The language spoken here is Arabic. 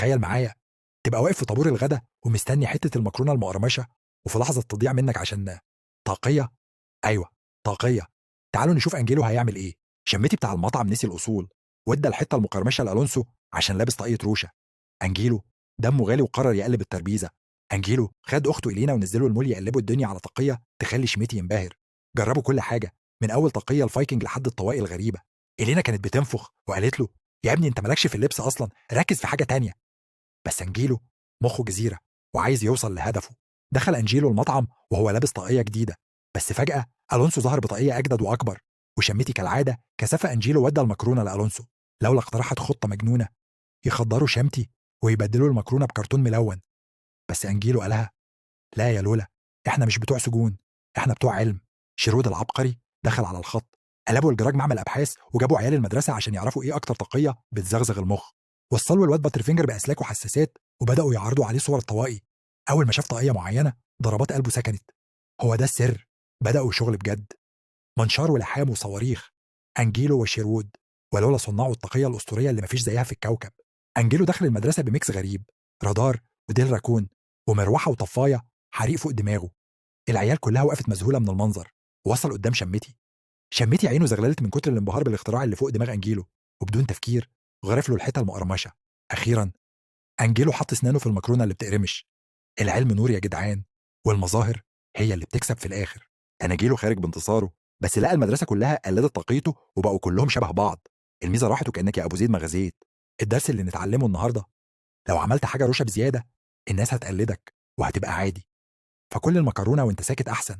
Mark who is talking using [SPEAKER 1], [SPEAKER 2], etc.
[SPEAKER 1] تخيل معايا تبقى واقف في طابور الغدا ومستني حتة المكرونة المقرمشة، وفي لحظة تضيع منك عشان طاقية. أيوة، طاقية. تعالوا نشوف أنجيلو هيعمل إيه. شمتي بتاع المطعم نسي الأصول، وادى الحتة المقرمشة لألونسو عشان لابس طاقية روشة. أنجيلو دمه غالي وقرر يقلب الترابيزة. أنجيلو خد أخته إلينا ونزلوا المول يقلبوا الدنيا على طاقية تخلي شميتي ينبهر. جربوا كل حاجة، من أول طاقية الفايكنج لحد الطواقي الغريبة. إلينا كانت بتنفخ وقالت له: يا ابني أنت مالكش في اللبس أصلا، ركز في حاجة تانية. بس أنجيلو مخه جزيرة وعايز يوصل لهدفه. دخل أنجيلو المطعم وهو لابس طاقية جديدة، بس فجأة ألونسو ظهر بطاقية أجدد وأكبر، وشميتي كالعادة كثف أنجيلو ودى المكرونة لألونسو. لولا اقترحت خطة مجنونة يخدروا شمتي ويبدلوا المكرونة بكرتون ملون. بس أنجيلو قالها: لا يا لولا، إحنا مش بتوع سجون، إحنا بتوع علم. شيرود العبقري دخل على الخط. قلبوا الجراج معمل أبحاث وجابوا عيال المدرسة عشان يعرفوا إيه أكتر طاقية بتزغزغ المخ. وصلوا الواد باترفينجر بأسلاك وحساسات وبدأوا يعرضوا عليه صور الطواقي. أول ما شاف طاقية معينة ضربات قلبه سكنت. هو ده السر، بدأوا شغل بجد. منشار ولحام وصواريخ، أنجيلو وشيرود. ولولا صناعوا الطاقية الأسطورية اللي مفيش زيها في الكوكب. أنجيلو دخل المدرسة بميكس غريب: رادار وديل راكون ومروحة وطفاية حريق فوق دماغه. العيال كلها وقفت مذهولة من المنظر. وصل قدام شمتي. شمتي عينه زغللت من كتر الانبهار بالاختراع اللي فوق دماغ أنجيلو، وبدون تفكير غرف له الحتة المقرمشة. أخيرا أنجيلو حط أسنانه في المكرونة اللي بتقرمش. العلم نور يا جدعان، والمظاهر هي اللي بتكسب في الآخر. أناجيلو خارج بانتصاره، بس لقى المدرسة كلها قلدت طاقيته وبقوا كلهم شبه بعض. الميزة راحت وكأنك يا أبو زيد ما غزيت. الدرس اللي نتعلمه النهاردة: لو عملت حاجة روشة بزيادة الناس هتقلدك وهتبقى عادي. فكل المكرونة وانت ساكت أحسن.